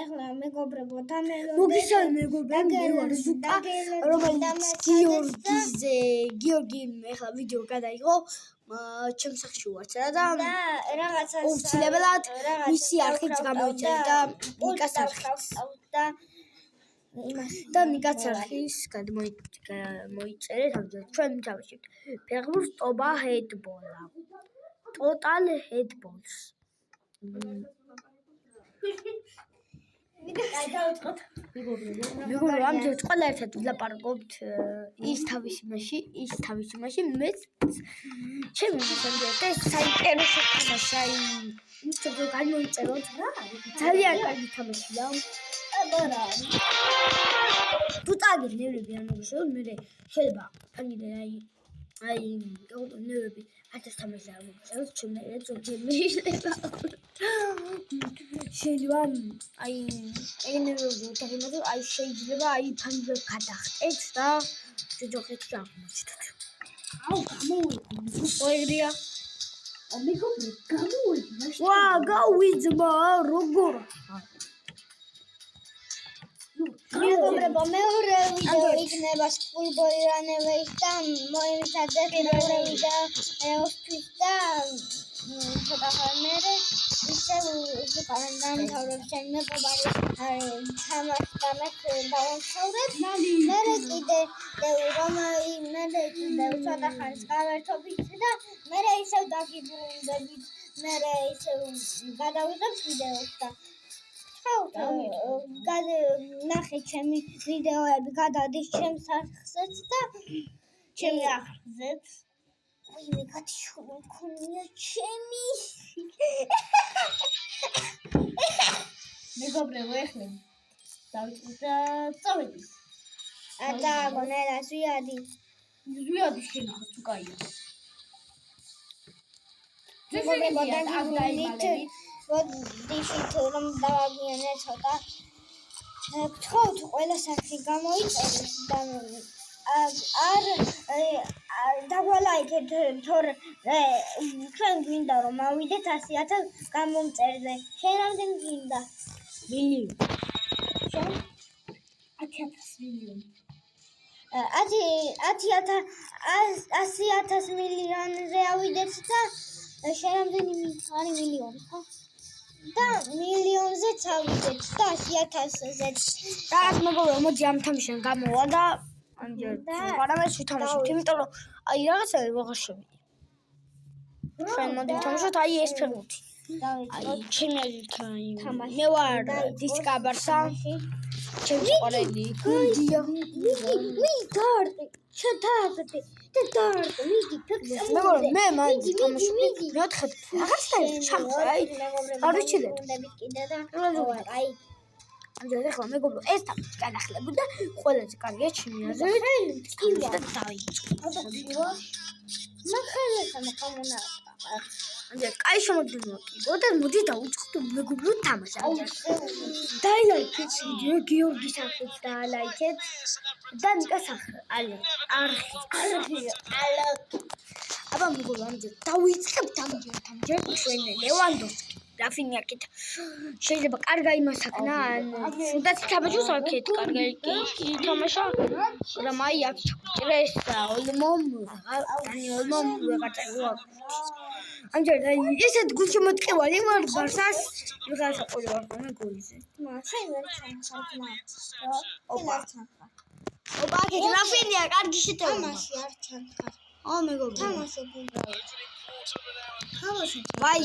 ეხლა მეგობრებო მოგესალმებით მეგობრებო, მე ვარ ზუკა, რომელიც გიორგი ეხლა ვიდეო გადაიღო ჩემს სახში ვარცა და რაღაცა აუცილებლად მისი არხიც გამოიწერეთ და ნიკას არხიც და ნიკას არხის გამოიწერეთ ამჯერად ჩვენ დავიშვით ფეხბურთს ტობა ჰედბოლა total headballs მეგობრებო ამჯერად ყველა ერთად ვილაპარაკობთ ის თავისი მაშინ მეც ჩემი მოსამართლე ეს საინტერესო თამაშია ისე რომ გამოიწეროთ ძალიან კარგი თამაშია თუ წაგნევრები ანუ მე შეიძლება აგინე აი ნევები ათას თამაში არ მოგწევს ჩემი ზოგჯერ შეიძლება აი ენერგიული თამაში აი შეიძლება აი ფანჯერ გადახტეთ და ჯოჯოხეთ აღმოჩნდეთ აუ გამოვიდია მეგობრებო გამოვიდია ვა გავიძმა როგორ მეგობრებო მეორე ვიდეო იქნება სკულბოი რანეველის და მოემზადეთ მეორე ვიდეო ეოსთვის და ცოტა ხანმერე ისევ დამთავრებ ჩემი მეგობარი თამაშს დავამთავრებ მერე კიდე ცოტა ხანს გავერთობთ და მერე ისევ დაგიბრუნდებით მერე ისევ გადავიღებ ვიდეოს და ნახე ჩემი ვიდეოები გადადის ჩემს არხზეც და ჩემი არხზეც ვინმე გათიშული მქონია ჩემი მეგობრებო ეხლა დავიწყოთ და წავედი და გონელა ზვიადი შენახო თუ კაია მეგობრებო დაგიბრუნდით ვოდიშით რომ დავაგიანე ცოტა გთხოვთ ყველა სახი გამოიწერეთ და არ დაგვალაიქეთ თორე ჩვენ გვინდა რომ ავიდეთ 100,000 გამომწერზე შენ რამდენი გინდა მილიონი შენ 10,000 მილიონი 100,000 მილიონზე ავიდეთ და შენ რამდენი არის მილიონი ხო და მილიონზე წავიდეთ და 100,000-ზე რაღაც მეგობრებო მოდი ამ თამაშიდან გამოვა და ამჯერად ვარამეს ვთამაშოთ იმიტომ რომ აი რაღაცა ვეღარ შევიდი ჩვენ მოდი ვთამაშოთ აი ეს ფეხბურთი აი ჩემი თამაში მე ვარ დისკაბარსა ჩემი ყოლები გუნდია მიდარტი შედარდი და დარტი მიდი მეგობრებო მე მაინც თამაშობ მეოთხედ რაღაცა ჩახდა აი არ ვიცილეთ კიდე და აი ამჯერად ახლა მეგობრებო ეს თამაში განახლებოდა და ყველაზე კარგია ჩემი აზრით და დაიწყო ამჯერად კაი შემოგვიდგება და მოდი დავიწყოთ მეგობრებო თამაში დაილაიქეთ ვიდეო გიორგის არხით დაალაიქეთ და ნიკას არხი აბა მეგობრებო ამჯერად დავიწყებთ ამჯერად ჩვენ ლევანდოვსკი რაფინიაკით შეიძლება კარგა იმასაკნა ან სულაც თამაშოს აქეთ კარგი თამაშა მაგრამ აი აქ ჩაჭრეს ოლმომ ვეღარ წაიღო ამჯერად აი ესეთ გულში მოტყევალი მარ ბარსას ვიღაცა ყოლი ვარ ხოლმე გოლიზე შენ ვერ ჩანხარ ოპა აქეთ რაფინია კარგი შეტევა თამაში არ ჩანხარ მეგობრებო თამაშობ ვაი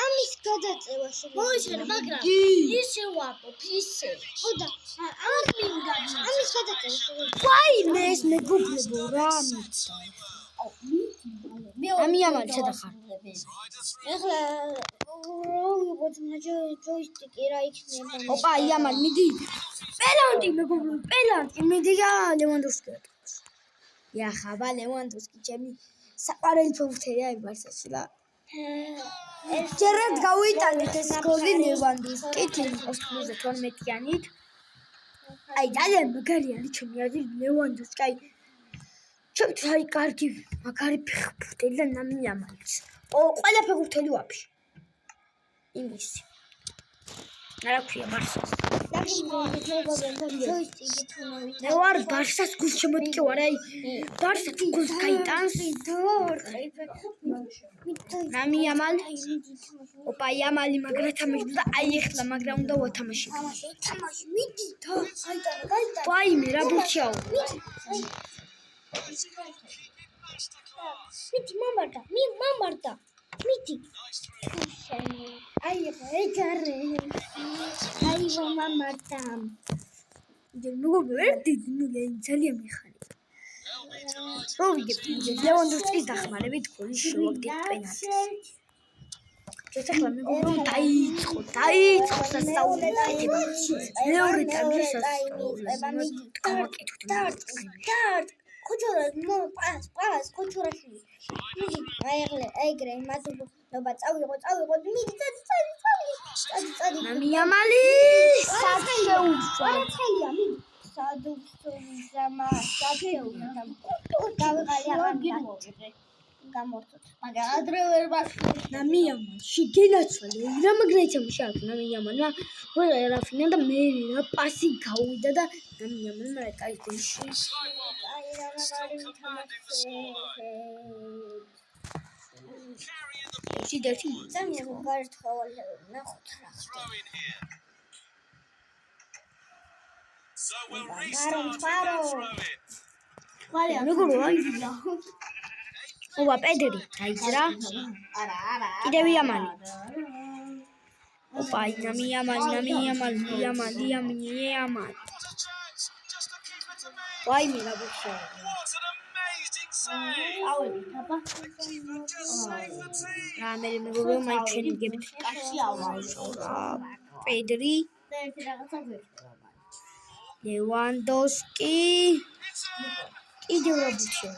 ამის გადაწევა მოიშერე მაგრამ ისე ვაპობ ისე ხოდა არ მინდა ამის გადაწევა ვაი მე ეს მეგობრებო რა მიწა ამი ამალ შედახარ ეხლა როგორ ჯოისტიკი რა იქნება ოპა იამალ მიდი პელანტი მეგობრებო პელანტი მიდი და ლევანდოვსკი ხაბა ლევანდოვსკი ჩემი საყვარელი ფეხბურთელია ბარსაში და ჯერად გავიტანეთ ეს გოლი ლევანდოვსკი 12-იანით აი ძალიან მაგარი არის ჩემი აზრით ლევანდოვსკი აი ჩემთვის აი კარგი მაგარი ფეხბურთელი და ნამიამალიც ყველა ფეხბურთელი ვაფშე იმისი რა ქვია ბარსას მე ვარ ბარსას გულშემატკივარი კი ვარ აი ბარსა თუ გულს გაიტანს რამი ამალ ოპა იამალი მაგრა თამაშობდა და აი ეხლა მაგრა უნდა ვათამაშო თამაში მიდი და გაიტანა ვაიმე რა ბურჩაო მიდი მომარდა მიდი აი ეგარე აი მომარდა ნუ ვერ დიდი ნუ ძალიან მიხარი პროვიდებ ლევანდოვსკის დახმარებით გოლის შევაგდეთ პენალტს ეხლა მეგობრო დაიწყო სასწაული მეორე ტაიმში სასწაული გავაკეთოთ ხოჭორას პას ხოჭორაში მიდი აიგრე მადლობა წავიღო მიდი წადი ნამიამალი საჩეუშვა მიდი სადუხსომა საჩეუშვა გავიღალი აღარ გამორთოთ მაგრამ ადრე ვერ ბახშე ნამიამალში გენაცვალე რა მაგრაიცამ შაქ ნამიამალმა ყველა ერაფინა და მე რა პასი გავიდა და ნამიამალმა რა კაი გულში აი რა მაგარი თამაშე შიდერთი ძალიან გარეთხოვალ ნახოთ რა So we'll restart with that throw in. მეგობრო აიძა ობა პედრი დაიძრა კიდევ იამალი ოპა ნამიამალი Just to keep it to me. ვაიმე რა ბუშა What an amazing save. Just saved the team. რა მე მეგობრო მაი ჩვენი გებით პედრი ლევანდოვსკი It's a კიდევ რა ბუშა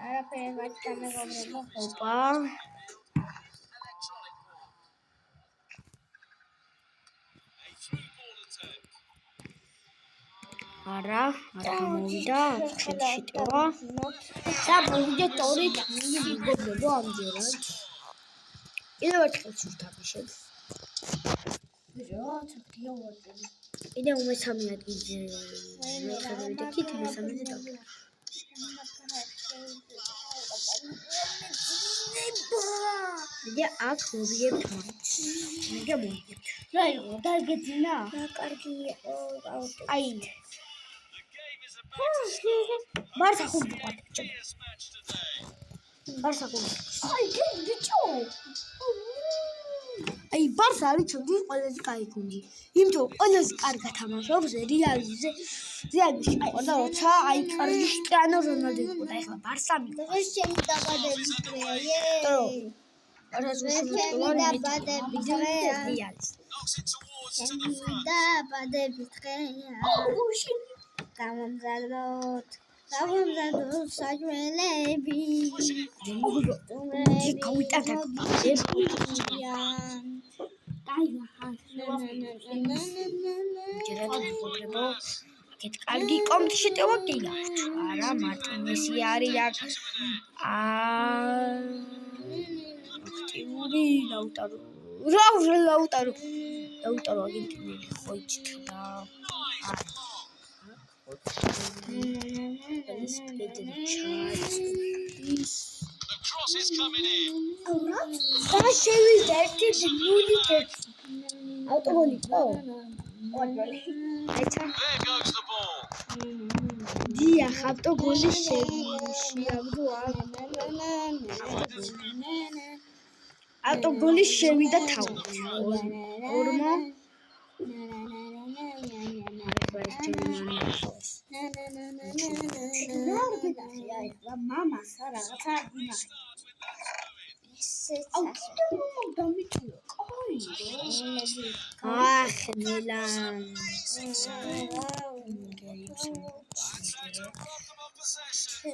არაფერი ვაჭდა მეგობრებო ოპა არა მოვიდა ჩვენი შეტევა და მოვიდა ტორი მეგობრებო ამჯერად კიდევ ერთხელ შევთამაშებ კიდევ მესამე ადგილზე მეხარები და კიდევ მესამეზე დავიდე და აქ მოვიგებთ მაინც მე მოვიგებთ რა იყო დაგეძინა რა კარგი აი ბარსა ხუნდა fierce match today. ბარსა ხუნდა აი ბიჭო აი ბარსა არის ჩემთვის ყველაზე კაი გუნდი იმიტომ ყველაზე კარგად თამაშობს რეალზე რეალში ყოდა როცა აი კრისტიანო რონალდო იყო და ეხლა ბარსა მიყვა დღეს ჩემი დაბადების დღეა დაბადების დღეა Knocks it towards to the front. დაბადების დღეა გამომზადოთ საჯველები გავიტანთ აქეთ კარგი კომპლექსი შეტევა კი გაქვთ არა მარტინესი არის აქ აქტიური ლაუტარო აგენტინელი ხო იჭდა The cross is coming in. და შევიდა ერთი ნული ერთი ავტოგოლი ხო აიცა There goes the ball. დიახ ავტოგოლი შეაგდო ავტოგოლი შევიდა თავით ორმო მამას რაღაცა ნელა Comfortable possession.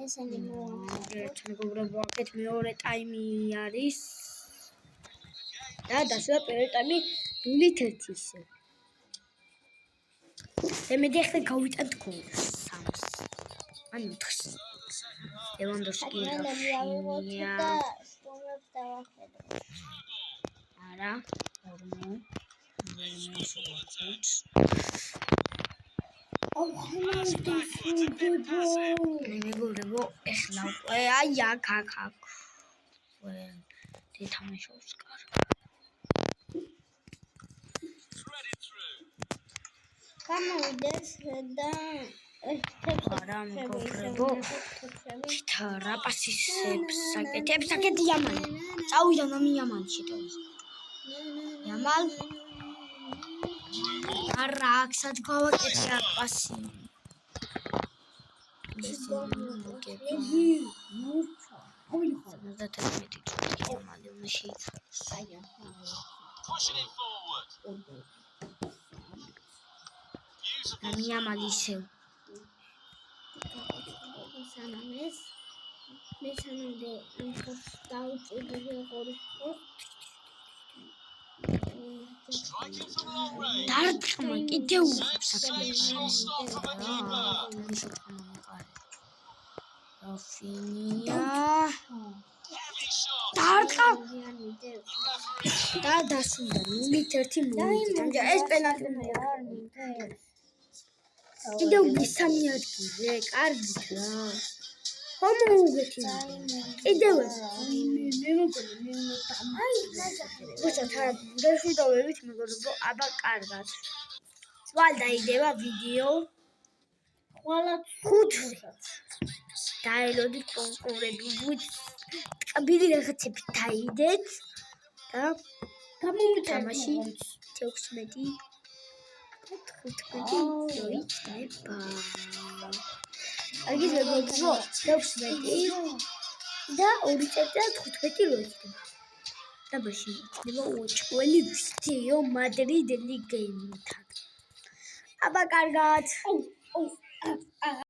ესენი მეგობრებო აქეთ მეორე ტაიმი არის და დასვა პირველი ტაიმი 0-1 ისე მე ახლა გავიტანთ გოლს 3-ს. ან 4-ს. ლევანდოვსკი ავიღოთ და სტუმრებს დავახედოთ. არა, 4. მეგობრებო, ეხლა უკვე აი აქ. თამაშობს კარგად. გამოვიდეს და არა მეგობრებო, თითარა პასისებს საკეთებს იამალი. წავიდა ნამი იამალი შეტევის. იამალ არა, აქსაც გავაკეთე აქ პასი. Pushing it forward. იამალი ისევ. სანამეს მე სანამდე დაუჭირდი ღორის Striking from long range. დარტყმა კიდევ Safe shot stop from the keeper. რაფინია Heavy shot. დარტყმა The referee. და დასუნდა 0-1 მოვიდა. ეს პენალტი კიდევ მესამე ადგილზე, კარგით რა. ხომ მოუგეთი. კიდევ გაშუდავებით მეგობრებო, აბა კარგად. წვალ დაიდება ვიდეო. ყველა 5 დაელოდით კონკურენტებით. ტკბილი რაღაცები დაიდეთ და გამომიტანაში 16 მოიქნება. აგის მეგობრებო, 16 და 2 წელიწად 15 მოიქნება. და მაშინ იქნება უჩველი ვიდეო მადრიდ ლიგენთან. აბა კარგად.